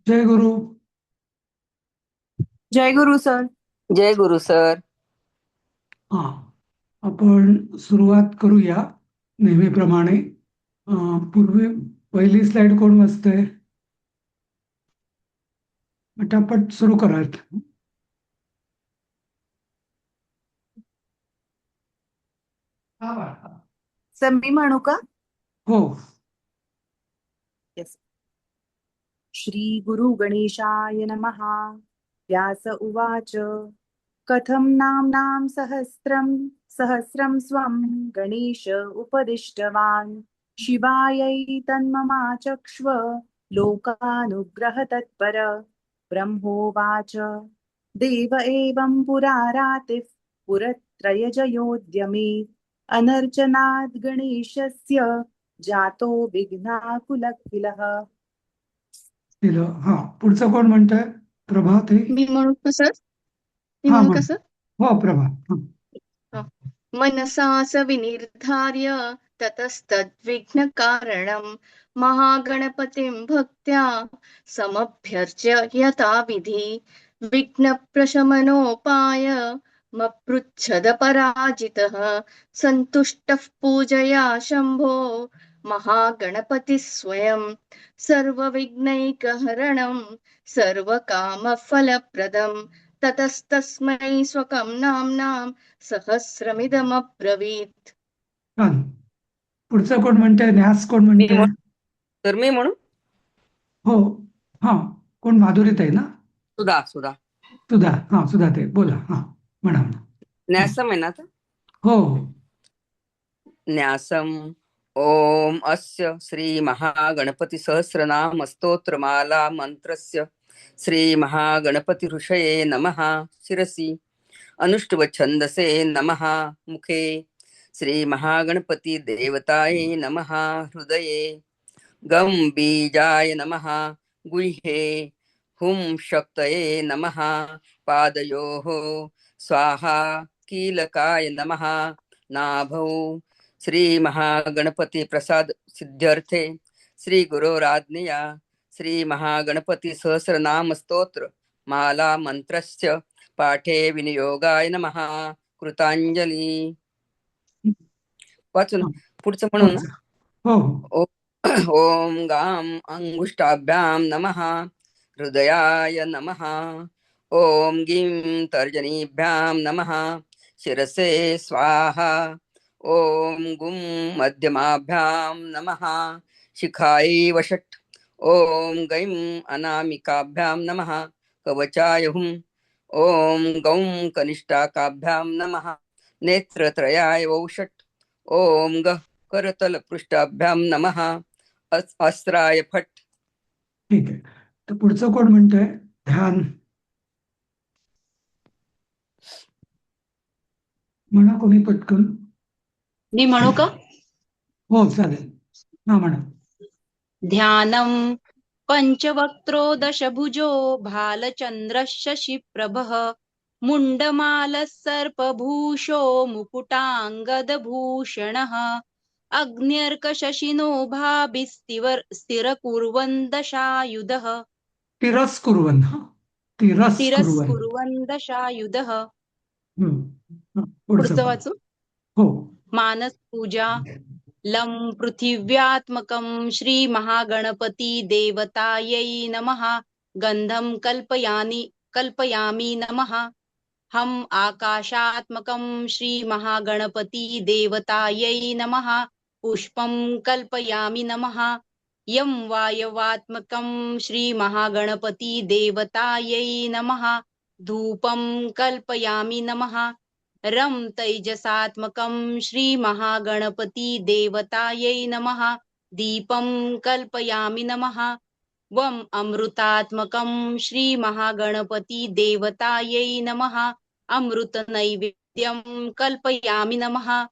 जय गुरु. जय गुरु sir. जय गुरु sir. हा, आपण सुरुवात करूया नेहमीप्रमाणे. पूर्वी पहिली स्लाइड कोण वाचतंय? पटापट सुरू करायत. हा बाळा. सर मी म्हणू का? हो. येस. श्री गुरु गणेशाय नमः. व्यास उवाच कथं नाम्नां सहस्रं सहस्रं स्वं गणेश उपदिष्टवान् शिवायै तन्ममाचक्ष्व लोकानुग्रह तत्पर. ब्रह्मोवाच देव एवं पुरा रातिः पुरत्रयजयोद्यमे अनर्चनाद् गणेशस्य जातो विघ्नाकुलः. दिलं. हा, पुढचं कोण म्हणतंय? प्रभात. हे मी म्हणू का सर? मी हा म्हणू का म्हण. सर? हो प्रभा. हा. मनसा स विनिर्धार्य ततस्तद्विघ्नकारणं महागणपतिं भक्त्या समभ्यर्च्य यथाविधि विघ्नप्रशमनोपाय मपृच्छद पराजितः सन्तुष्टः पूजया शम्भो महागणपतिः स्वयं सर्वविघ्नैकहरणं सर्वकामफलप्रदं ततस्तस्मै स्वकं नाम्नां सहस्रमिदमब्रवीत्. छान. पुढचं कोण म्हणतंय? न्यास कोण मी म्हणतंय? म्हणू तर मी म्हणू. हो. हा, कोण? माधुरीत आहे ना? सुधा सुधा. सुधा. हा, सुधा ते बोला. हा, म्हणा म्हणा. हा. न्यासम आहे ना आता. हो. न्यासम. ओम अस्य श्री महागणपती सहस्रनाम स्तोत्रमाला मंत्रस्य श्री महागणपती ऋषये नमः. शिरसि अनुष्टुव छंदसे नमः. मुखे श्री महागणपती देवताये नमः. हृदये गम बीजाय नमः. गुह्ये हुं शक्तये नमः. पादयोः स्वाहा. कीलकाय नमः. नाभौ श्री महागणपती प्रसाद सिद्ध्यर्थे श्री गुरोराज्ञया श्री महागणपती सहस्रनाम स्तोत्र माला मंत्रस्य पाठे विनियोगाय नमः. कृतांजली. वाचून हा, पुढचं म्हणून ना. पुढचं. हो हो. ओम गाम अंगुष्ठाभ्यां नमः. हृदयाय नमः. ओम गीं तर्जनीभ्यां नमः. शिरसे स्वाहा. ओम गुं मध्यमाभ्यां नमः. शिखायै वषट्. ओम गैं अनामिकाभ्यां नमः. कवचाय हुं. ओम गौं कनिष्ठाकाभ्यां नमः. नेत्रत्रयाय वौषट्. ओम गः करतल पृष्ठाभ्याम नमः. अस्त्राय फट. ठीक आहे. तर पुढचं कोण म्हणतंय? ध्यान. म्हणा कोणी पटकन. मी म्हणू का? हो चालेल. हा म्हणा. ध्यानं पंचवक्त्रो दशभुजो भालचन्द्रः शशिप्रभः मुण्डमालः सर्पभूषो मुकुटाङ्गदभूषणः अग्न्यर्कशशिनो स्थिरकुर्वन् दशायुधः तिरस्कुर्वन्. हा, तिरस्कुर्वन्. तिरस्कुर्वन् दशायुधः. पुढचं पुढचं पण. वाचू. हो. मानसपूजा. लं पृथिव्यात्मकं श्रीमहागणपति देवतायै नमः. गन्धं कल्पयामि नमः. हम आकाशात्मकं श्रीमहागणपति देवतायै नमः. पुष्पं कल्पयामि नमः. यं वायवात्मकं श्रीमहागणपति देवतायै नमः. धूपं कल्पयामि नमः. रं तैजसात्मकं श्रीमहागणपति देवतायै नमः. दीपं कल्पयामि नमः. वम अमृतात्मकं श्रीमहागणपति देवतायै नमः. अमृतनैवेद्यं कल्पयामि नमः.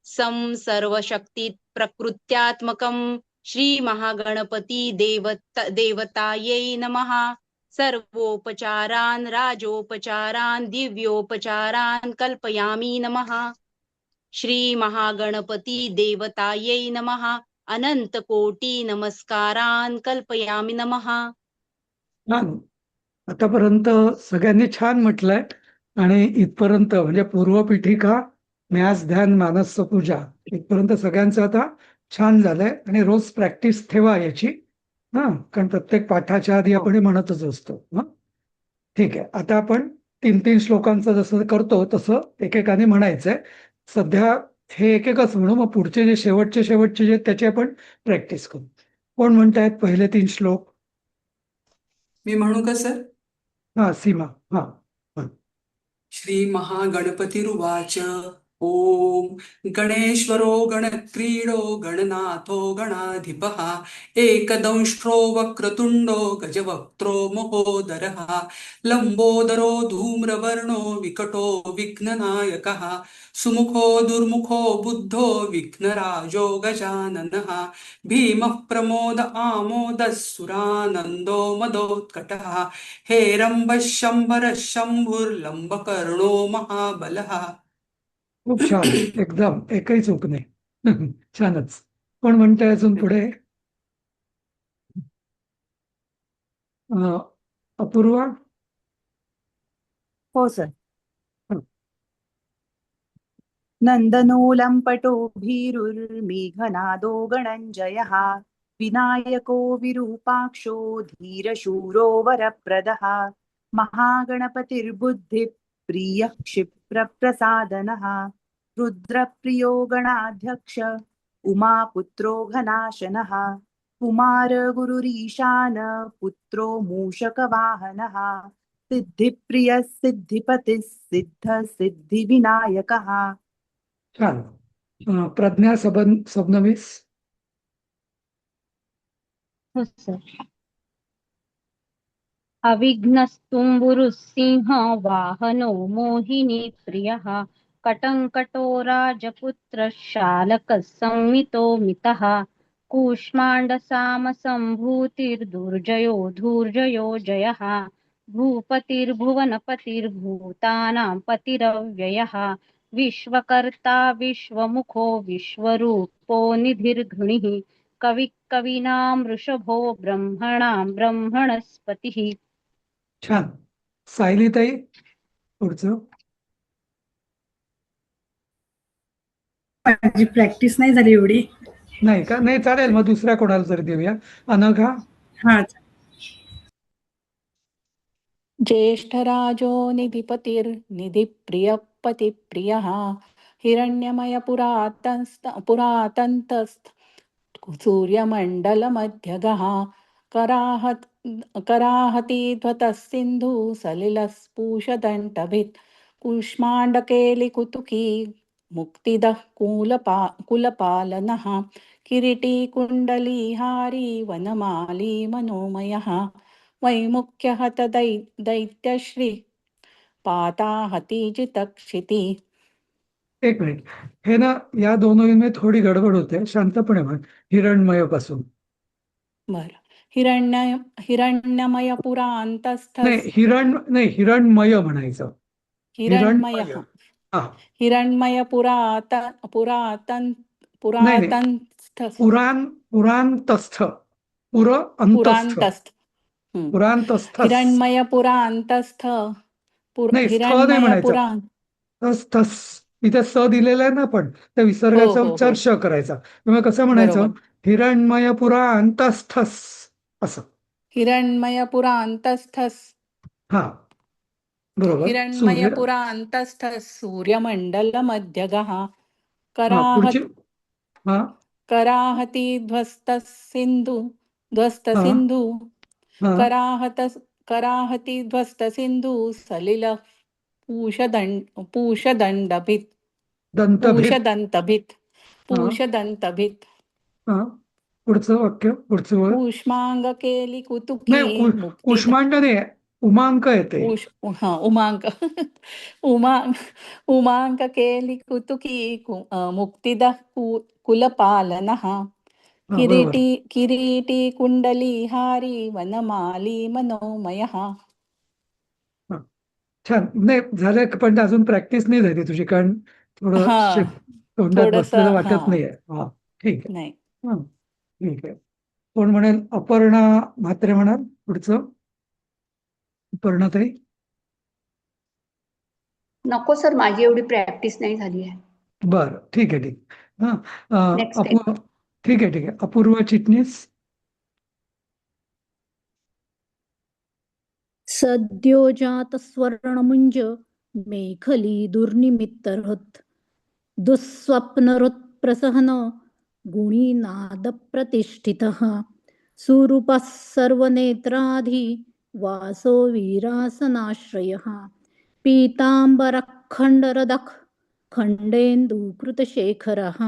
सं सर्वशक्ति प्रकृत्यात्मकं श्रीमहागणपति देवतायै नमः. सर्वोपचारान् राजोपचारान् दिव्योपचारान् कल्पयामि नमः. श्री महागणपति देवतायै नमः. अनंतकोटी नमस्कारान् कल्पयामि नमः. छान. आतापर्यंत सगळ्यांनी छान म्हटलंय आणि इथपर्यंत म्हणजे पूर्वपीठिका न्यास ध्यान मानस पूजा इथपर्यंत सगळ्यांचं आता छान झालंय आणि रोज प्रॅक्टिस ठेवा याची. हा, कारण प्रत्येक पाठाच्या आधी हो. आपण हे म्हणतच असतो. हा, ठीक आहे. आता आपण 3-3 श्लोकांचं जसं करतो तसं एकेकाने म्हणायचंय. सध्या हे एकच म्हणू, मग पुढचे जे शेवटचे जे आहेत त्याची आपण प्रॅक्टिस करू. कोण म्हणतायत पहिले 3 श्लोक? मी म्हणू का सर? हा, सीमा. हा, हा. श्री महागणपतिरुवाच ओम गणेश्वरो गणक्रीडो गणनाथो गणाधिपः एकदंष्ट्रो वक्रतुंडो गजवक्त्रो महोदरः लंबोदरो धूम्रवर्णो विकटो विघ्ननायकः सुमुखो दुर्मुखो बुद्धो विघ्नराजो गजाननः भीमः प्रमोद आमोदः सुरानन्दो मदोत्कटः हेरंबः शंभरः शंभुर्लंबकर्णो महाबलः. खूप छान. एकदम एकही चूक नाही. छानच. कोण म्हणताय अजून पुढे? अपूर्वा. हो सर. हं. नन्दनोऽलम्पटो भीरुर्मेघनादो गणञ्जयः विनायको विरूपाक्षो धीरशूरो वरप्रदः महागणपतिर्बुद्धिप्रियः क्षिप्रप्रसादनः रुद्रप्रियो गणाध्यक्ष उमापुत्रो घनाशनः कुमारगुरुरीशान पुत्रो मूषकवाहनः सिद्धिप्रियः सिद्धिपतिः सिद्ध सिद्धिविनायकः. छान. प्रज्ञा सबनवीस. हो सर. अविघ्नस्तुम्बुरुः सिंह वाहनो मोहिनी प्रियः कटङ्कटो राजपुत्रः शालकः संमितो मितः कूष्माण्डसामसम्भूतिर्दुर्जयो धूर्जयो जयः भूपतिर्भुवनपतिर्भूतानां पतिरव्ययः विश्वकर्ता विश्वमुखो विश्वरूपो निधिर्घृणिः कवीनां वृषभो ब्रह्मणां ब्रह्मणस्पतिः. छान. सायलीताई पुढचं. माझी प्रॅक्टिस नाही झाली एवढी. नाही का? नाही, चालेल. मग दुसऱ्या कोणाला तरी देऊया. अनघा. हा. ज्येष्ठराजो निधिपतिर्निधिप्रियपतिप्रियः पुरातन्तस्थ सूर्यमण्डलमध्यगः कराहतीध्वतः सिन्धु सलिलस्फुषदण्टभित् कूष्माण्डकेलिकुतुकी मुक्तिदः कुलपालनः किरीटी कुण्डलीहारी वनमाली मनोमयः वैमुख्यहत दैत्यश्री पाताहतीजितक्षिती. एक मिनिट. हे ना, या दोनमध्ये थोडी गडबड होते. शांतपणे म्हण. हिरण्मय पासून. बर. हिरण्यमय पुरांतस्थ. नाही, हिरण्मय म्हणायचं. हिरण्मय. हा. हिरण्मय पुरातनस्थ. पुरांतस्थ. पुरांतस्थ. हिरण्मय पुरांतस्थ. नाही, स्थ नाही हिरण्मय म्हणायचं. पुराण. इथे स दिलेला आहे ना, पण त्या विसर्गाचा उच्चार श करायचा. मग कसं म्हणायचं? हिरण्मय पुरांतस्थस असं. हिरण्मय पुरांतस्थस. हा, बरोबर. हिरण्मय पुरांतस्थ सूर्यमण्डलमध्यगः कराहती ध्वस्त सिंधु कराहती ध्वस्त सिंधु सलिल पूषदण्डभित्. पुढचं वाक्य, पुढचं वळ. कूष्मांग केली कुतुकी. कूष्मांड नाही, उमांक येते. उमांक केली कुतुकी मुक्तिदः कुलपालनः किरीटी कुंडलीहारी वनमाली मनोमयः. छान. नाही झालं, पण अजून प्रॅक्टिस नाही झाली तुझी, कारण थोडं तोंडात बसलेलं वाटत नाहीये. हा, ठीक आहे. ठीक आहे. कोण म्हणेल? अपर्णा म्हात्रे म्हणाल पुढचं. अपर्णाताई. नको सर, माझी एवढी प्रॅक्टिस नाही झाली आहे. बरं, ठीक आहे, ठीक. हा, नेक्स्ट टाइम. ठीक आहे, ठीक आहे. अपूर्व चिटणीस. सद्योजातस्वर्णमुञ्ज मेखली दुर्निमित्तहृत् दुःस्वप्नहृत्प्रसहन गुणीनादप्रतिष्ठितः सुरूपः सर्वनेत्राधि वासो वीरासनाश्रयः पीताम्बरखण्डरदः खण्डेन्दुकृतशेखरः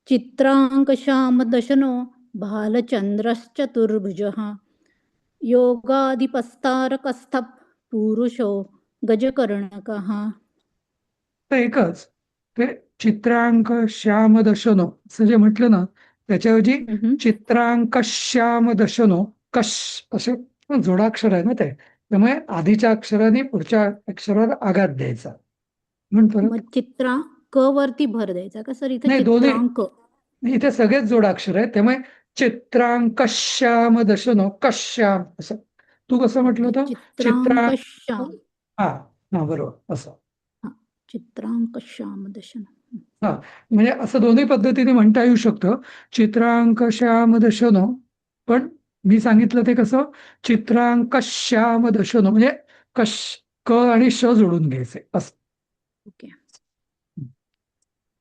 चित्राङ्कश्यामदशनो भालचन्द्रश्चतुर्भुजः योगाधिपस्तारकस्थ पुरुषो गजकर्णकः. तर एकच ते चित्रांक श्याम दशनो असं जे म्हटलं ना, त्याच्याऐवजी चित्रांक श्याम दशनो कश असे जोडाक्षर आहे ना ते, त्यामुळे आधीच्या अक्षराने पुढच्या अक्षराला आघात द्यायचा. म्हण परत. मग चित्रा क वरती भर द्यायचा का सर? इथे नाही, दोन्ही चित्रांक. इथे सगळेच जोडाक्षर आहेत, त्यामुळे चित्रांक श्याम दशनो कश्याम असं. तू कसं म्हटलं होतं? चित्रांक श्याम. हा हा, बरोबर असं. चित्रांक श्याम दशन. हा, म्हणजे असं दोन्ही पद्धतीने म्हणता येऊ शकतं. चित्रांक श्याम दशनो, पण मी सांगितलं ते कसं? चित्रांक श्याम दशनो म्हणजे क आणि श जोडून घ्यायचे असं. ओके.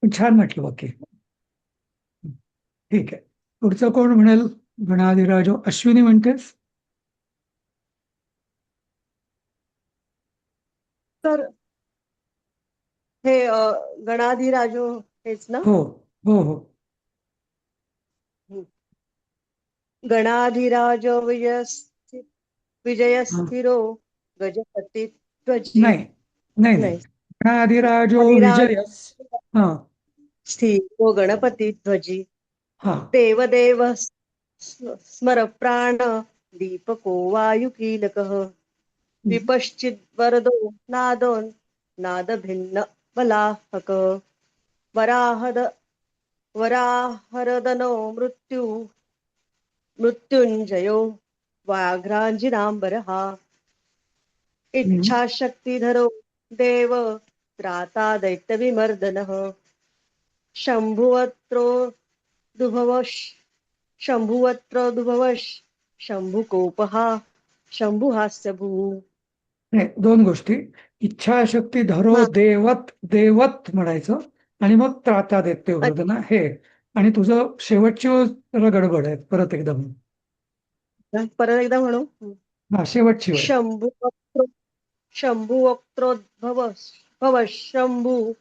छान म्हटलं बाकी. ठीक आहे. पुढचं कोण म्हणेल? गणाधिराजो. अश्विनी म्हणतेस? तर हे गणाधिराजो हेच ना? हो हो हो. गणाधिराजो विजयस्थिरो गजपती ध्वजी. नाही नाही नाही. गणाधिराजो विजयस. हा, स्थिरो गणपती ध्वजी. हा. देवदेव स्मर प्राण दीपको वायुकीलकः विपश्चित वरदो नाद भिन्न बलाहक वराहरदनो मृत्युंजयो व्याघ्रांजिनांबरः इच्छाशक्तिधरो देव त्राता दैत्यविमर्दनः शंभुवत्रो दुभवश शंभुकोपः शंभुहास्यभू. नाही, दोन गोष्टी. इच्छाशक्ती धरो देवत म्हणायचं आणि मग त्राता देते वृदना हे. आणि तुझं शेवटची जरा गडबड आहे. परत एकदा म्हणू. हा, शेवटची वेळ. शंभुवक्त्रोद्भव शंभू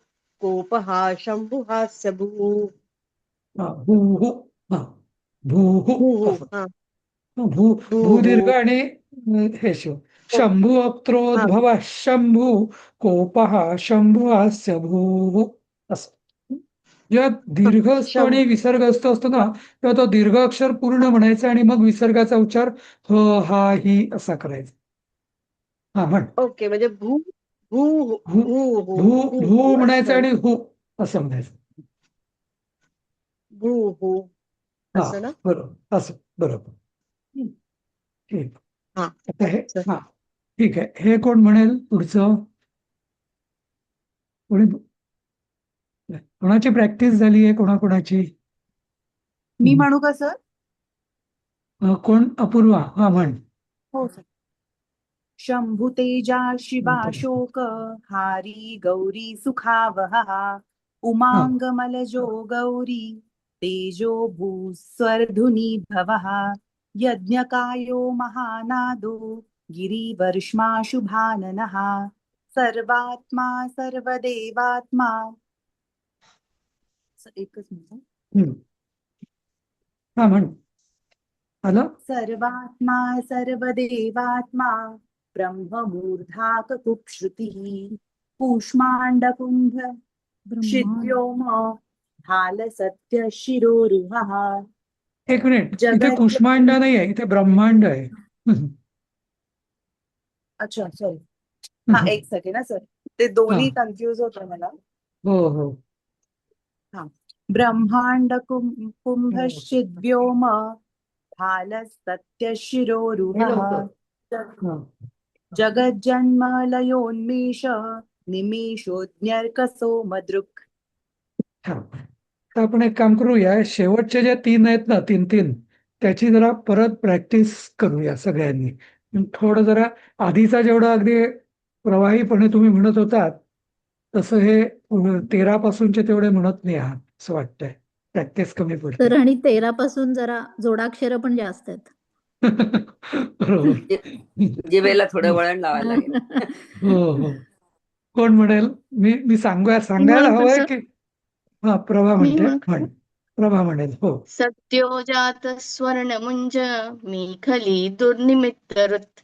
कोपः शंभुहास्यभू. भू दीर्घ आणि हे शिव. शंभू अक्त्रोद्भव शंभू कोपः शंभुहास्य भू असं. जेव्हा दीर्घ असतो आणि विसर्गस्थ असतो ना, तेव्हा तो दीर्घ अक्षर पूर्ण म्हणायचा आणि मग विसर्गाचा उच्चार ह हा ही असा करायचा. हा, म्हण. ओके. म्हणजे भू भू भू भू म्हणायचं आणि हु असं म्हणायचं. भू भू असं ना? बरोबर, असं बरोबर. ठीक. आता हे हा, ठीक आहे. हे कोण म्हणेल पुढचं? कोणाची प्रॅक्टिस झाली आहे? कोणाची? मी म्हणू का सर? कोण? अपूर्वा. हा, म्हण. हो सर. शंभु तेजा शिवाशोक हारी गौरी सुखावह उमांगमलजो गौरी तेजो भूस्वर्धुनी भवः यज्ञकायो महानादो गिरिवर्ष्माशुभाननः सर्वात्मा सर्वदेवात्मा. एकच मिनिट. हा, म्हण. आलं? सर्वात्मा सर्वदेवात्मा ब्रह्ममूर्धाककुप्श्रुतिः कूष्माण्डकुम्भ क्षिद्योम भालसत्य शिरोरुहः. एक मिनिट. इथे कुष्मांड नाही आहे, इथे ब्रह्मांड आहे. अच्छा, सॉरी. हा, एक सेकंड ना सर. ते दोन्ही कन्फ्युज होतं मला. हो हो. हा. ब्रह्मांड कुंभश्चिद्व्योम भालसत्यशिरोरुहः हा. जगज्जन्मलयोन्मीश निमिषोऽज्ञर्कसो मदृक्. छान. तर आपण एक काम करूया, शेवटचे जे 3 आहेत ना, 3 त्याची जरा परत प्रॅक्टिस करूया सगळ्यांनी. थोडं जरा आधीचा जेवढा अगदी प्रवाहीपणे तुम्ही म्हणत होतात तसं हे 13 पासूनचे तेवढे म्हणत नाही आहात असं वाटतंय. प्रॅक्टिस कमी पडते. तर आणि 13 पासून जरा जोडाक्षर पण जास्त आहेत. बरोबर. जिभेला थोडं वळण लावायला लागेल. हो हो. कोण म्हणेल? मी सांगायला म्हणू का हवंय सर? की हा प्रभा मी म्हणते. म्हणू प्रभा म्हणेल. हो. सद्योजात स्वर्णमुंज मेखली दुर्निमित्तरुत्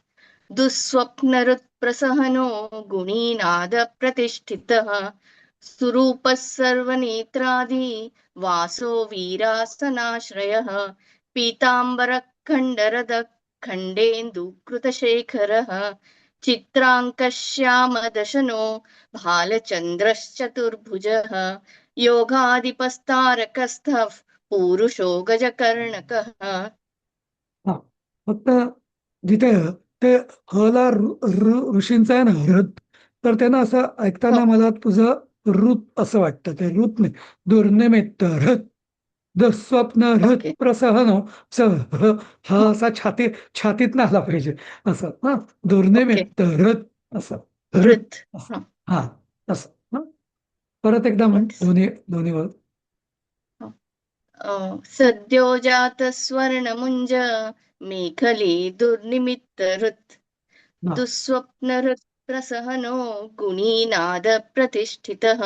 दुःस्वप्नरुत्प्रसहनो गुणीनाद प्रतिष्ठितः सुरूपः सर्वनेत्रादि वासो वीरासनाश्रयः पीताम्बरखण्डरद खण्डेन्दुकृतशेखरः चित्राङ्कश्यामदशनो भालचन्द्रश्चतुर्भुजः योगादिपस्तारकस्थः पुरुषो गजकर्णकः. हा. फक्त जिथे ते हला ऋषींचा आहे ना हृद, तर त्यांना असं ऐकताना मला तुझं ऋत असं वाटतं. ते ऋत नाही, दुर्निमित्त हृत दुःस्वप्न हृत ओके. प्रसहनो हा असा छातीत आला पाहिजे असं. हा. दुर्निमित्त हृत असं हृत हृत. असं. हा असं. हा. परत एकदा म्हण दोन्ही वर. सद्योजात स्वर्णमुंज मेखली दुर्निमित्तहृत् हा. दुःस्वप्नहृत् प्रसहनो गुणीनाद प्रतिष्ठितः.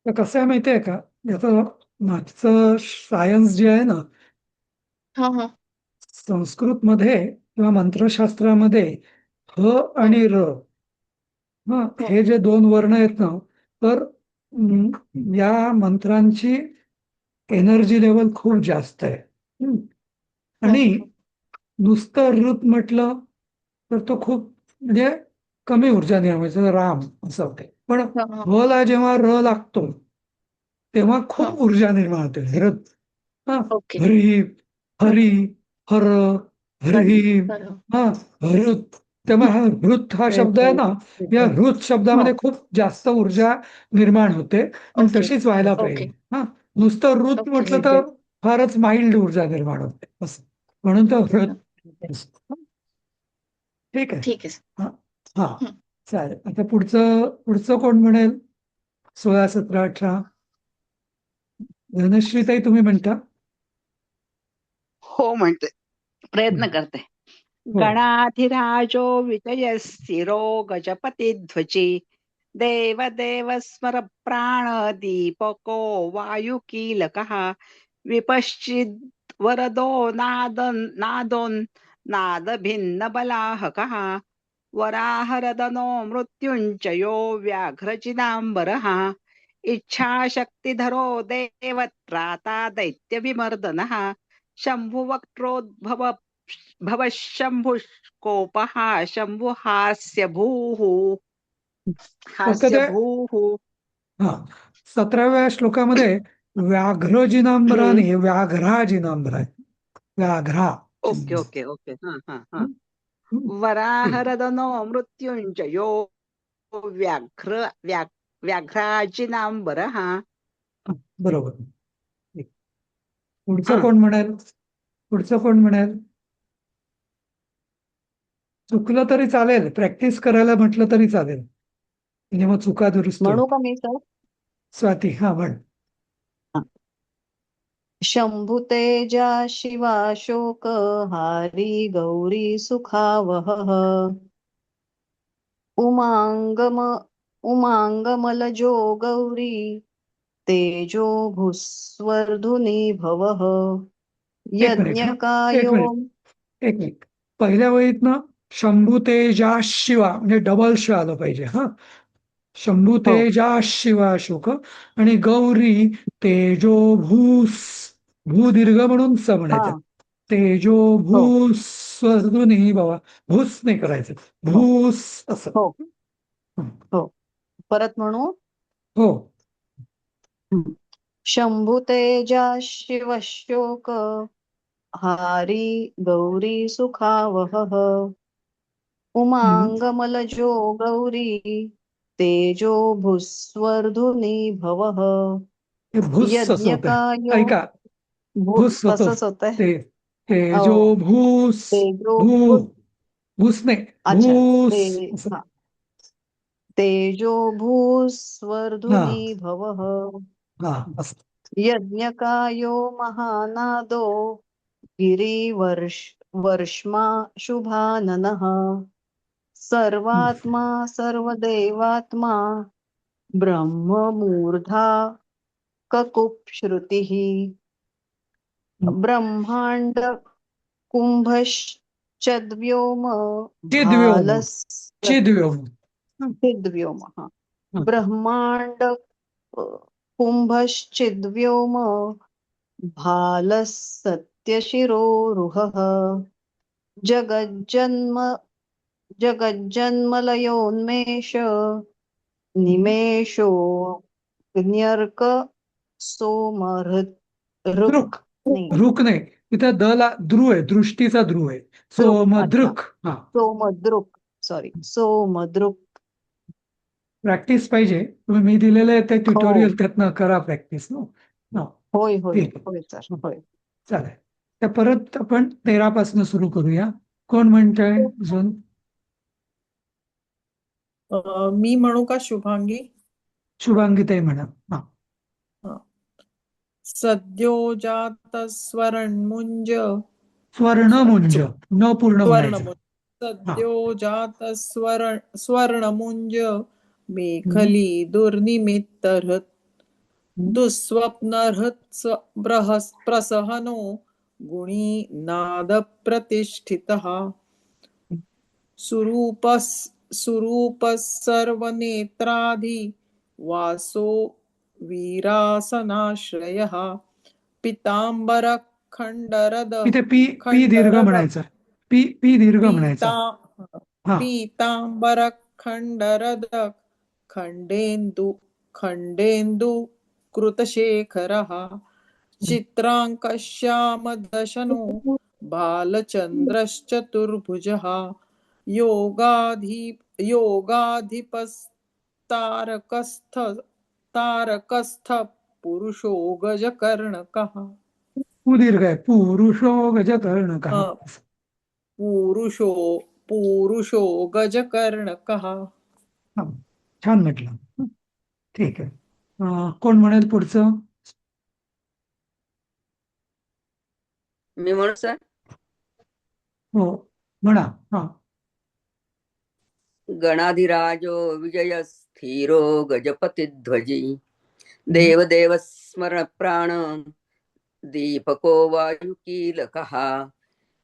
तर कसं आहे माहितीये का, याचं मागचं सायन्स जे आहे ना, हा हा संस्कृत मध्ये किंवा मंत्रशास्त्रामध्ये ह आणि र हे जे 2 वर्ण आहेत ना, तर या मंत्रांची एनर्जी लेवल खूप जास्त आहे. आणि नुसतं ऋत म्हटलं तर तो खूप म्हणजे कमी ऊर्जा निर्माण, राम असं होते. पण ह ला जेव्हा र लागतो तेव्हा खूप ऊर्जा निर्माण होते. हृत. ओके. हरी हरी हर हरी हा हृत. तेव्हा हा हृत हा शब्द आहे ना, या हृत शब्दामध्ये खूप जास्त ऊर्जा निर्माण होते आणि तशीच व्हायला पाहिजे. हा. नुसतं हृत म्हटलं तर फारच माइल्ड ऊर्जा निर्माण होते असं, म्हणून तो हृत. ठीक आहे. ठीक आहे. हा हा चालेल. आता पुढचं कोण म्हणेल? 16, 17, 18. धनश्रीताई तुम्ही म्हणता? हो म्हणते, प्रयत्न करते. गणाधिराजो विजयस्थिरो गजपती ध्वजी देवदेव स्मर प्राण दीपको वायुकीलकः विपश्चिद वरदो नाद भिन्न बलाहकः वराहरदनो मृत्युञ्जयो व्याघ्रजिनाम्बरः इच्छाशक्तिधरो देवत्राता दैत्यविमर्दनः शम्भुवक्त्रोद्भव भव शम्भुकोपः शम्भुहास्य भूः हास्य भूः. हा. 17व्या श्लोकामध्ये व्याघ्रजिनांबराने व्याघ्राजिनांबरा आहे. व्याघ्रा. Okay okay okay. हा हा हा. वराहरदनो मृत्युंजयो व्याघ्राजिनांबरः. बरोबर. पुढचं कोण म्हणेल? चुकलं तरी चालेल, प्रॅक्टिस करायला म्हटलं तरी चालेल, म्हणजे मग चुका दुरुस्त. म्हणू का मी सर? स्वाती. हा म्हण. शंभु तेजा शिवाशोक हारी गौरी सुखावहः उमांगमलजो गौरी तेजो भूस्वर्धुनी भवः यज्ञकायो. एक मिनिट. पहिल्या वळीत ना शंभू तेजा शिवा म्हणजे डबल श आलं पाहिजे. हा. शंभू तेजा शिवा शोक आणि गौरी तेजो भू दीर्घ म्हणून स म्हणायचं. तेजो भूस स्वर्धुनी बाबा, भूस नाही करायचं, भूस असं. हो. परत म्हणू? हो. शंभुतेजा शिवशोक हारी गौरी सुखावहः उमांगमलजो गौरी तेजो भुस्वर्धुनी भवः हे भूस असं होत आहे. यज्ञकायो ऐका, भूस होतं तसंच होतंय. ते तेजो भूस, तेजो भू भूस नाही, अच्छा भूस ते असं. हा. तेजो भूस्वर्धुनी भवः हा असं. यज्ञकायो महानादो वर्ष्मा शुभाननः सर्वात्मा सर्वदेवात्मा ब्रह्ममूर्धा ककुप्श्रुतिः ब्रह्मांड कुंभश्चद्व्योम चिद्व्योम, भालस् चिद्व्योम. चिद्व्योम हा ब्रह्मांड कुंभश्चिद्व्योम भालसत्यशिरोरुहः जगज्जन्मलयोन्मेष निमेषो न्यर्क सोमहृत दृक, दृक नाही, तिथं दला ध्रुव आहे, दृष्टीचा ध्रुव आहे. सोमदृक. हा, सोमदृक, सॉरी सोमदृक. प्रॅक्टिस पाहिजे. तुम्ही मी दिलेलं आहे ते ट्युटोरियल त्यातनं करा प्रॅक्टिस. होय होय ठीक आहे. होय सर होय. चालेल. तर परत आपण 13 पासून सुरू करूया. कोण म्हणतंय अजून? मी म्हणू का शुभांगी? शुभांगीताई म्हणा. हा. सद्योजात स्वर्णमुंज स्वर्णमुंज, न पूर्ण म्हणायचं. सद्योजात स्वर्णमुंज मेखली दुर्निमित्तहृत दुःस्वप्नहृत् प्रसहनो गुणी नाद प्रतिष्ठितः सुरूप सर्वनेत्राधि वासो वीरासनाश्रयः पितांबर खंडरद इथे पी दीर्घ म्हणायचं. पी दीर्घ म्हणायचा. पीतांबर खंडरद खंडेन्दु कृतशेखरः चित्रांकश्यामदशनो बालचन्द्रश्चतुर्भुजः योगाधिपस्तारकस्थ पुरुषो गजकर्णकः. दीर्घ आहे. पुरुषो गजकर्णकः. पुरुषो गजकर्णकः. छान म्हटलं. ठीक आहे. कोण म्हणेल पुढचं? मी म्हणू सर? हो म्हणा. हा. गणाधिराजो विजय स्थिरो गजपती ध्वजी देवदेव स्मरण प्राण दीपको वायुकीलकः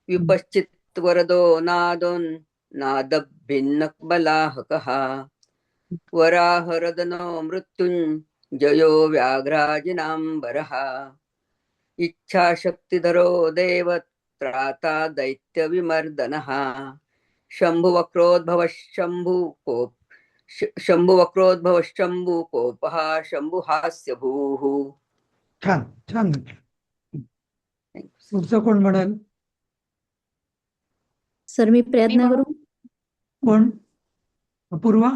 विपश्चित वरदो नाद भिन्न बलाहकः वराहरदनो मृत्युंजयो व्याघ्राजिनांबरः इच्छाशक्तिधरो देव त्राता दैत्य विमर्दनः शंभुवक्रोद्भव शंभुकोपः शंभुहास्य भूः. छान छान. पुढचं कोण म्हणाल? सर मी प्रयत्न करू. कोण? अपूर्वा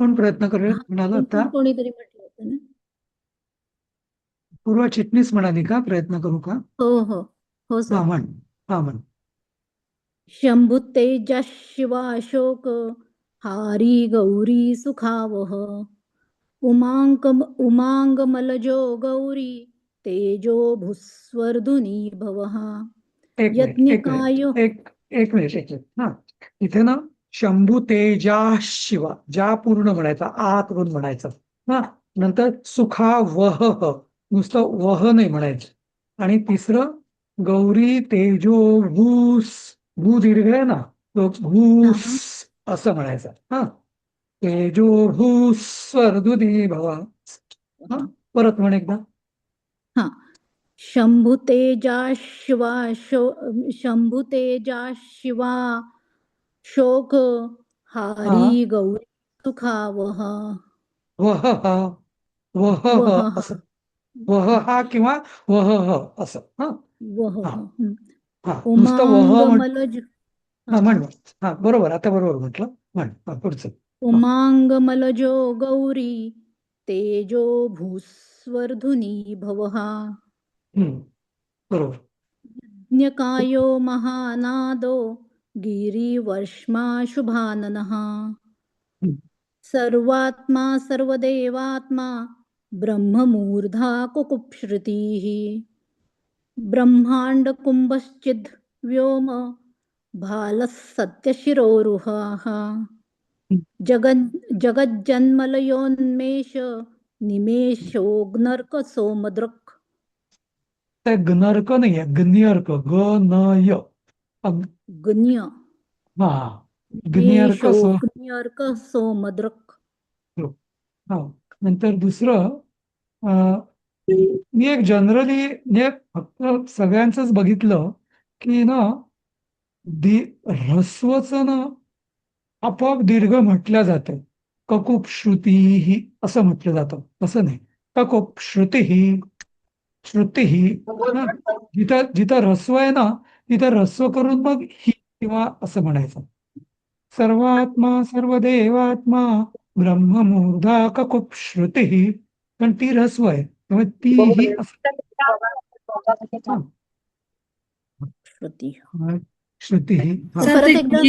कोण प्रयत्न करेल म्हणाल आता? कोणीतरी म्हटलं होतं ना. पूर्वा चिटणीस म्हणाली का? प्रयत्न करू का? हो हो हो सर. हा म्हण. हा म्हण. शंभु तेजा शिवाशोक हारी गौरी सुखावह उमांगमलजो गौरी तेजो भुस्वर्धुनी भवः यज्ञकायो. एक मिनिट. हा, इथे ना शंभू तेजा शिवा, जा पूर्ण म्हणायचा, आ करून म्हणायचं. हा, नंतर सुखा वह, नुसतं वह नाही म्हणायचं. आणि तिसरं गौरी तेजो भूस, भू दीर्घ आहे ना, तो भूस असं म्हणायचं. हा, तेजो भूस स्वर्धुनी भवा. हा, परत म्हण एकदा. हा, शंभु तेजा शिवा शोक हारी गौरी सुखावह. वह वह वह असं वह हा किंवा वह असं हा वह हा हा नुसतं उमांग वह मलज हा म्हण हा बरोबर आता बरोबर म्हटलं म्हण हा पुढचं हा उमांग मलजो गौरी तेजो भूस्वर्धुनी भवहा बरोबर ज्ञकायो महानादो गिरिवर्ष्मा शुभाननः हम्म. सर्वात्मा सर्वदेवात्मा ब्रह्ममूर्धा कुकुप्श्रुतिः ब्रह्माण्डकुम्भश्चिद् व्योम भालः सत्यशिरोरुहाः जगज्जन्मलयोन्मेष निमेषोऽग्नर्कसोमदृक् ते गणर्क नाही आहे गण्यर्क ग न य गण्य हा गण्यर्क सो निमेषोऽग्न्यर्कसोमदृक् हा नंतर दुसरं मी एक जनरली म्हणजे फक्त सगळ्यांचंच बघितलं की ना ह्रस्वचं ना आपोआप दीर्घ म्हटलं जातं ककुप श्रुती ही असं म्हटलं जातं तसं नाही ककुप श्रुती ही ना जिथं जिथं ह्रस्व आहे ना तिथं ह्रस्व करून मग ही किंवा असं म्हणायचं सर्वात्मा सर्वदेवात्मा ब्रह्ममूर्धा ककुप श्रुती पण ती ह्रस्व आहे त्यामुळे ती ही असं हा. श्रुती श्रुती ही हा परत एकदा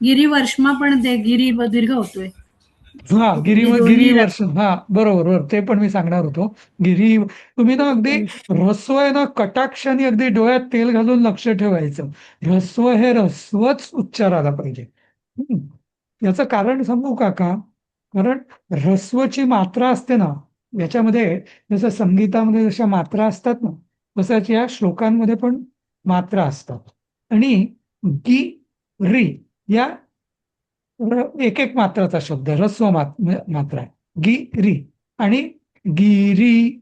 गिरीवर्ष्मा पण ते गिरी दीर्घ होतोय. हा दोन्ही गिरीवर्ष हा बरोबर ते पण मी सांगणार होतो गिरी तुम्ही ना अगदी ह्रस्व आहे ना कटाक्षाने अगदी डोळ्यात तेल घालून लक्ष ठेवायचं ह्रस्व हे ह्रस्वच उच्चार आला पाहिजे याचं कारण सांगू का कारण ह्रस्वची मात्रा असते ना याच्यामध्ये जसं संगीतामध्ये जशा मात्रा असतात ना तसंच या श्लोकांमध्ये पण मात्रा असतात आणि गी री या एक एक मात्राचा शब्द ह्रस्व मात्रा आहे गिरी आणि गिरी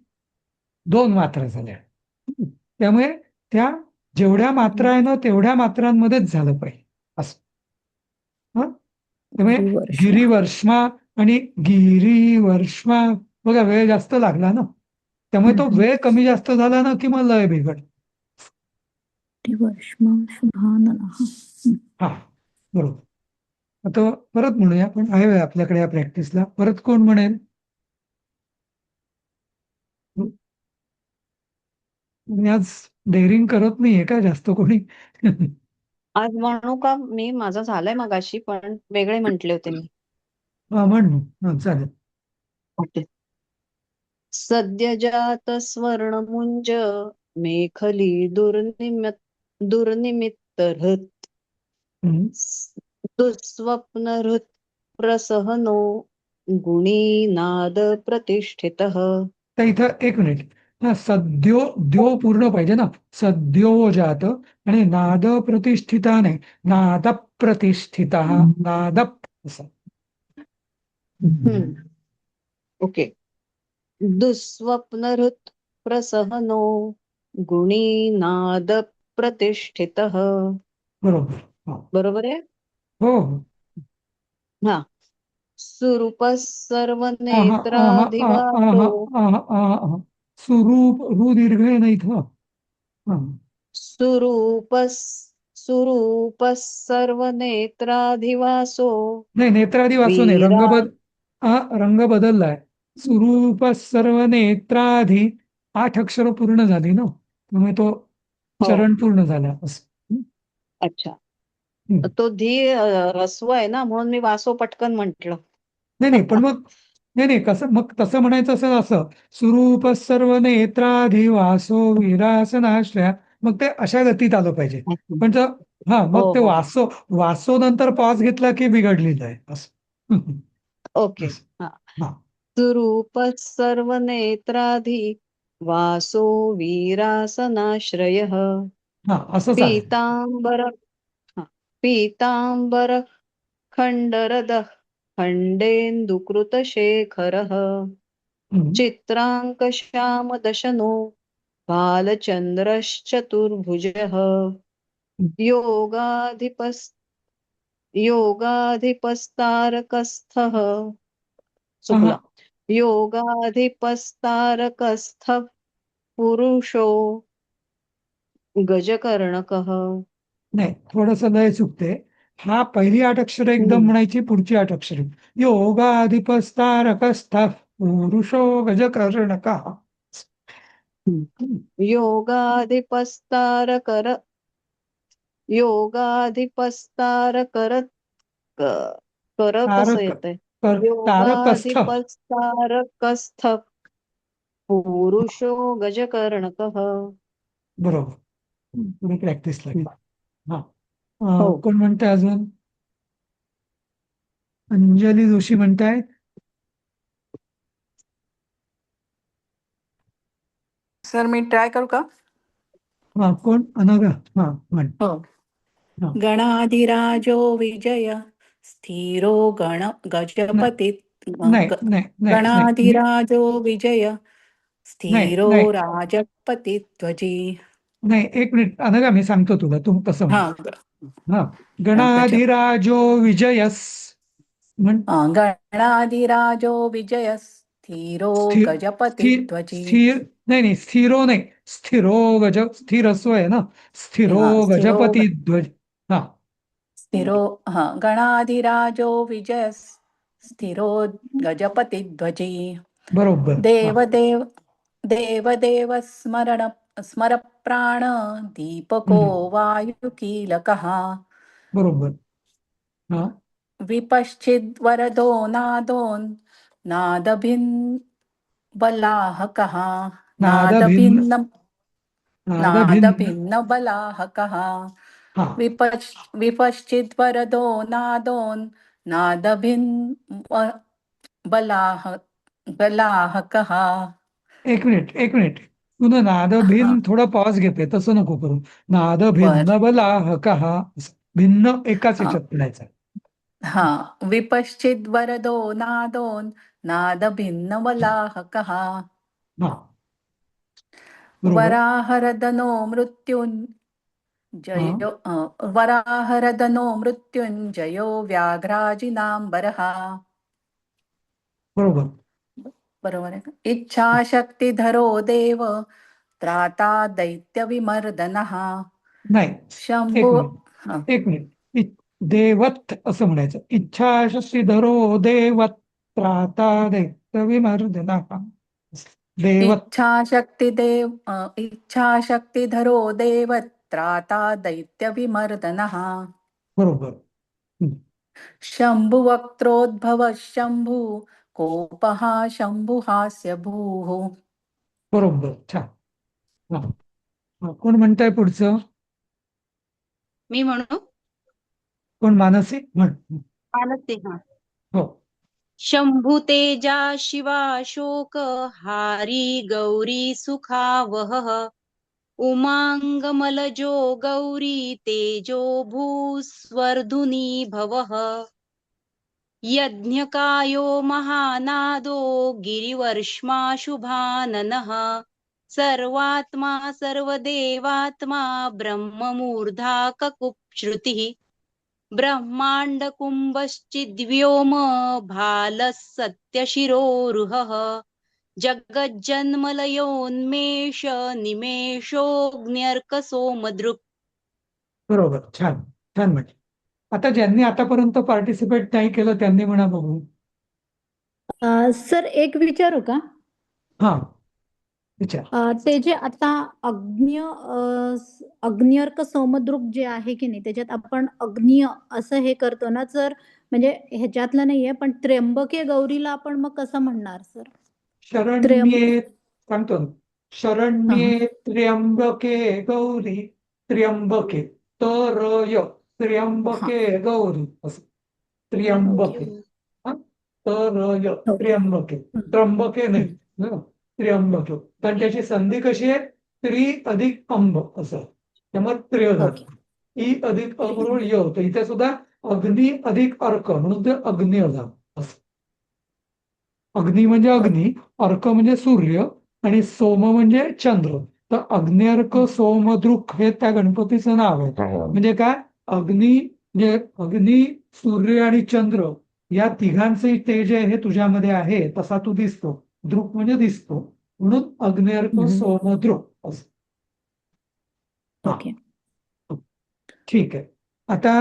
दोन मात्रा झाल्या त्यामुळे त्या जेवढ्या मात्रा आहे ना तेवढ्या मात्रांमध्येच झालं पाहिजे असं त्यामुळे गिरीवर्ष्मा आणि गिरीवर्ष्मा बघा वेळ जास्त लागला ना त्यामुळे तो वेळ कमी जास्त झाला ना की मग लय बिघड हा बरोबर आता परत म्हणूया पण आहे वेळ आपल्याकडे या प्रॅक्टिसला परत कोण म्हणेल मी आज डेअरिंग करत नाहीये का जास्त कोणी आज म्हणू का मी माझं झालंय मगाशी पण वेगळे म्हटले होते मी हा म्हणू चालेल ओके सद्यजात स्वर्णमुंज मेखली दुर्निमित्त हृत दुःस्वप्नहृत प्रसहनो गुणीनाद प्रतिष्ठितः तर इथं एक मिनिट हा सद्यो द्यो पूर्ण पाहिजे ना सद्यो जात आणि नाद प्रतिष्ठिता नाही नाद प्रतिष्ठिता नाद असं ओके दुःस्वप्नहृत प्रसहनो गुणीनाद प्रतिष्ठितः बरोबर आहे हो हा सुरूपः सर्वनेत्राधिवासो सुरूप रु दीर्घ आहे ना इथं सुरूपः सर्वनेत्राधिवासो नाही नेत्राधिवासो नाही रंग बदललाय सुरूप सर्व नेत्राधी 8 अक्षर पूर्ण झाली ना त्यामुळे तो चरण पूर्ण झाला असं अच्छा तो धी ह्रस्व आहे ना म्हणून मी वासो पटकन म्हटलं नाही पण मग नाही कसं मग तसं म्हणायचं असेल असं सुरूप सर्व नेत्राधी वासो विरासनाश्रया मग ते अशा गतीत आलं पाहिजे पण मग ते वासो नंतर पॉज घेतला की बिघडलेलं आहे असं ओके सुरूप सर्वनेत्राधी वासो वीरासनाश्रयः पीतांबर खंडरदः खंडेन्दुकृतशेखरः चित्रांकश्यामदशनो बालचन्द्रश्चतुर्भुजः योगाधिपस्तारकस्थः चुकलं. योगाधिपस्तारकस्थ पुरुषो गजकर्णकः. नाही, थोडस लय चुकते. हा पहिली 8 अक्षर एकदम म्हणायची, पुढची 8 अक्षर योगाधिपस्तारकस्थ पुरुषो गजकर्णकः. योगाधिपस्तारकर कर कसं येतंय? तारकस्थ योगाधिपस्तारकस्थ पुरुषो गजकर्णकः. बरोबर. पुढे प्रॅक्टिस लागेल. हा, हो. कोण म्हणताय अजून? अंजली जोशी म्हणताय. सर मी ट्राय करू का? हा, कोण? अनघा. हा, म्हण. हो. हा. गणाधिराजो विजय स्थिरो गजपती नाही नाही नाही नाही गणाधिराजो विजय स्थिरो नाही. राजपती ध्वजी. नाही, एक मिनिट अनघा, मी सांगतो तुला, तू तसं म्हण. हा, गणाधिराजो विजयस म्हण. गणाधिराजो विजय स्थिरो गजपती ध्वजी. नाही, स्थिरो नाही, स्थिरो गज, स्थिर असो आहे ना, स्थिरो गजपती ध्वज. हा, स्थिरो गणाधिराजो विजय स्थिरो गजपती ध्वजी. बरोबर. देवदेव स्मर प्राण दीपको वायुकीलकः. बरोबर. हा, विपश्चिद्वरदो नादभिन् बलाहकः. नादभिन्न बलाहकः. विपश्चिद्वरदो नादभिन् बलाहकः. एक मिनिट तू ना नादभिन्न थोडा पॉज घेते, तसं नको करू. नादभिन्न बलाहकः, भिन्न एकाच ह्याच्यात म्हणायचं. हा, विपश्चिद्वरदो नादभिन्न बलाहकः. वराहरदनो मृत्युंजयो व्याघ्राजिनांबरः. बरोबर आहे का? इच्छाशक्तिधरो देव त्राता दैत्यविमर्दनः. नाही, शंभो. एक मिनिट. देवत असं म्हणायचं. इच्छाशक्तिधरो देवत त्राता दैत्यविमर्दनः. इच्छाशक्तिधरो देव त्राता दैत्यविमर्दनः. बरोबर. शंभुवक्त्रोद्भव शंभू कोपः शंभुहास्य भूः. बरोबर. छान. कोण म्हणताय पुढचं? मी म्हणू? कोण? मानसी म्हण. मानसी. हा. हो. शंभू तेजा शिवा शोक हारी गौरी सुखावहः. उमांगमलजो गौरी तेजो भूस्वर्धुनी भवः. यज्ञकायो महानादो गिरिवर्ष्मा शुभाननः. सर्वात्मा सर्वदेवात्मा ब्रह्ममूर्धा ककुप्श्रुतिः. ब्रह्मांड कुंभश्चिद्व्योम भालः सत्यशिरोरुहः. जगज्जन्मलयोन्मेष निमेषोऽग्न्यर्कसोमदृक्. बरोबर. छान छान. म्हणजे आता ज्यांनी आतापर्यंत पार्टिसिपेट नाही केलं त्यांनी म्हणा बघू. सर एक विचारू का? हा, विचार. ते जे आता अग्न्यर्क सोमदृक जे आहे की नाही, त्याच्यात आपण अग्निय असं हे करतो ना सर, म्हणजे ह्याच्यातलं नाहीये, पण त्र्यंबके गौरीला आपण मग कसं म्हणणार सर? शरण्ये, सांगतो ना. शरण्ये त्र्यंबके गौरी त्र्यंबके तरय त्र्यंबके गौरी असं. त्र्यंबके तरय त्र्यंबके. त्र्यंबके नाही, त्र्यंबके. कारण त्याची संधी कशी आहे? त्रि अधिक अंब असं. त्यामुळे त्र्य झालं. ई अधिक अ बरोबर य होतं. इथे सुद्धा अग्नी अधिक अर्क म्हणून ते अग्नी झालं असं. अग्नी म्हणजे अग्नी, अर्क म्हणजे सूर्य आणि सोम म्हणजे चंद्र. तर अग्न्यर्क सोमदृक हे त्या गणपतीचं नाव आहे. म्हणजे काय? अग्नी, म्हणजे अग्नी, सूर्य आणि चंद्र या तिघांचे तेज आहे हे तुझ्यामध्ये आहे तसा तू दिसतो. दृक् म्हणजे दिसतो, म्हणून अग्नेर्क सोमदृक् असं. हा. ओके. ठीक आहे. आता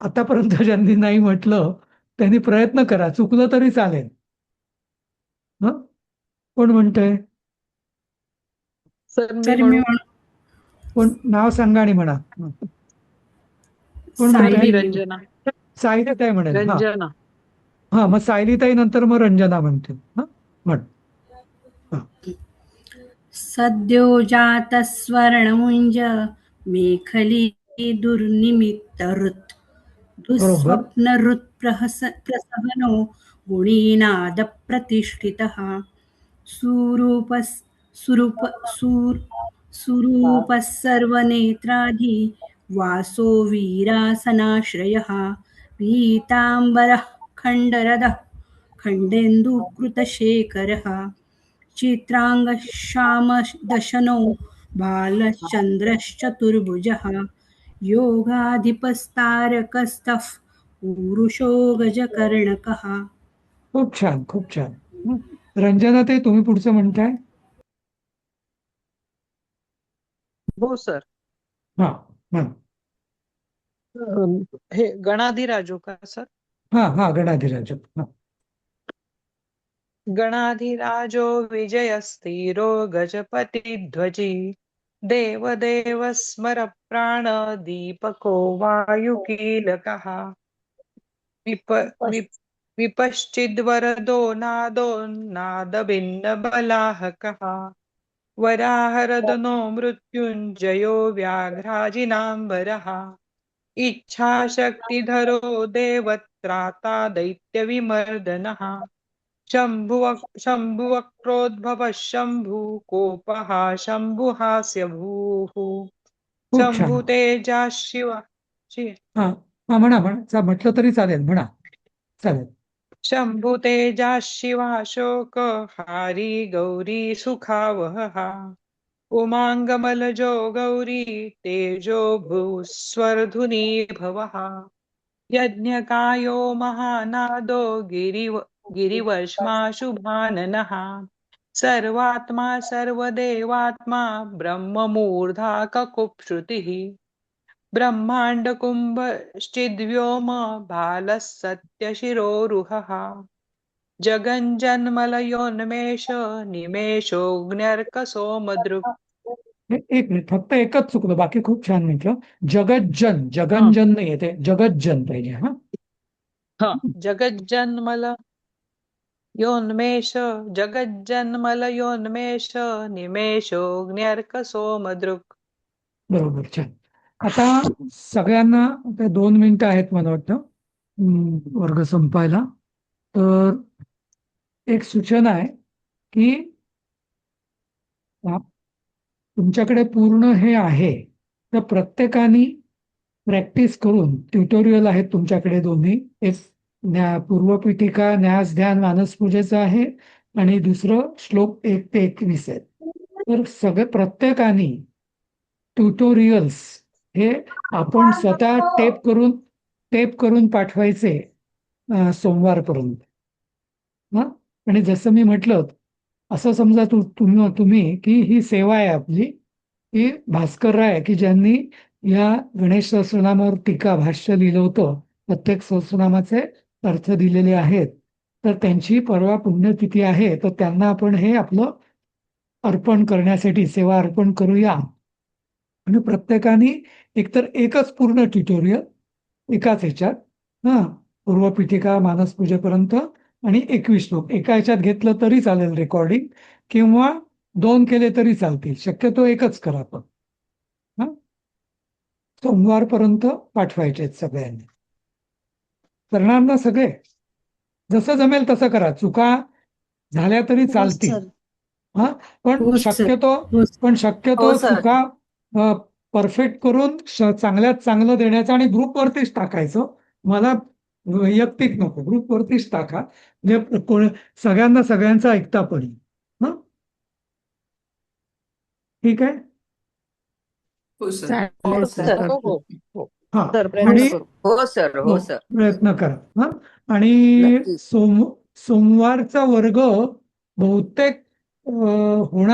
आतापर्यंत ज्यांनी नाही म्हटलं त्यांनी प्रयत्न करा, चुकलं तरी चालेल. हं? कोण म्हणतंय? सर मी सर मी म्हणू कोण नाव सांगा आणि म्हणा. कोण सायली म्हणताय? रंजना सायलीताई म्हणेल. हा रंजना हा, मग सायलीताई नंतर मग रंजना म्हणते. हा म्हण. सद्योजातस्वर्णमुञ्ज मेखली दुर्निमित्तहृत् बरोबर. दुःस्वप्नहृत्प्रसहनो गुणीनादप्रतिष्ठितः सुरूपः सर्वनेत्राधि वासो वीरासनाश्रयः पीताम्बरः खण्डरदः खण्डेन्दुकृतशेखरः चित्राङ्गश्यामदशनो बालश्चन्द्रश्चतुर्भुजः योगाधिपस्तारकस्थः पुरुषो गजकर्णकः. खूप छान, खूप छान. रंजना ताई तुम्ही पुढचं म्हणताय? हो सर. हा म्हण. हे गणाधिराजो का सर? हा हा, गणाधिराज. हा. गणाधिराजो विजयस्थिरो गजपतिध्वजी देवदेव स्मर प्राण दीपको वायुकीलकः विपश्चिद्वरदो नादो नादभिन्नबलाहकः वराहरदनो मृत्युञ्जयो व्याघ्राजिनाम्बरः इच्छाशक्तिधरो देवत्राता दैत्यविमर्दनः शम्भुवक्रोद्भवः शम्भु कोपः शम्भुहास्य भूः खूप छान. शम्भुतेजा शिव हा हा, म्हणा म्हणा, म्हटलं तरी चालेल, म्हणा चालेल. शम्भुतेजा शिवाशोक हारी गौरी सुखावहः उमाङ्गमलजो गौरी तेजो भूस्वर्धुनी भवः यज्ञकायो महानादो गिरिवर्ष्माशुभाननः सर्वात्मा सर्वदेवात्मा ब्रह्ममूर्धा ककुप्श्रुतिः ब्रह्माण्डकुम्भश्चिद्व्योम भालः सत्यशिरोरुहः जगञ्जन्मलयोन्मेष निमेषोऽग्न्यर्कसोमदृक्. एक मिनिट, फक्त एकच चुकलं, बाकी खूप छान म्हटलं. जगज्जन, जगंजन नाही येते, जगज्जन पाहिजे. हा, जगज्जन्मल योन्मेष जगज्जन्मलयोन्मेष निमेषोऽग्न्यर्कसोमदृक्. बरोबर, छान. आता सगळ्यांना आता 2 मिनिटं आहेत मला वाटतं वर्ग संपायला. तर एक सूचना आहे की तुमच्याकडे पूर्ण हे आहे, तर प्रत्येकाने प्रॅक्टिस करून, ट्युटोरियल आहेत तुमच्याकडे दोन्ही, एक पूर्वपीठिका न्यास ध्यान मानसपूजेचं आहे आणि दुसरं श्लोक 1 ते 21 आहे. तर सगळे प्रत्येकाने ट्युटोरियल्स हे आपण स्वतः टेप करून पाठवायचे सोमवारपर्यंत. आणि जसं मी म्हटलं, असं समजा तुम्ही की ही सेवा आहे आपली, की भास्कर राय की ज्यांनी या गणेश सहस्रनामावर टीका भाष्य लिहिलं होतं, प्रत्येक सहस्रनामाचे अर्थ दिलेले आहेत, तर त्यांची परवा पुण्यतिथी आहे, तर त्यांना आपण हे आपलं अर्पण करण्यासाठी सेवा अर्पण करूया. आणि प्रत्येकाने एकतर एकच पूर्ण ट्युटोरियल एकाच ह्याच्यात, पूर्वपीठिका मानसपूजेपर्यंत आणि 21 श्लोक एका ह्याच्यात घेतलं तरी चालेल रेकॉर्डिंग, किंवा 2 केले तरी चालतील. शक्यतो एकच करा आपण. सोमवारपर्यंत पाठवायचे आहेत सगळ्यांनी. करणार ना सगळे? जसं जमेल तसं करा, चुका झाल्या तरी चालतील. पण शक्यतो चुका परफेक्ट करून चांगल्यात चांगलं देण्याचं, आणि ग्रुपवरतीच टाकायचं. मला वैयक्तिक नको, ग्रुपवरतीच टाका, म्हणजे सगळ्यांना सगळ्यांचं ऐकता पण येईल. ठीक आहे. हो सर. चालेल सर. हो हो हो. हा सर प्रयत्न आणि करू. हो सर, हो, हो सर, प्रयत्न करा. हा आणि नक्कीच. सोमवारचा वर्ग बहुतेक होणार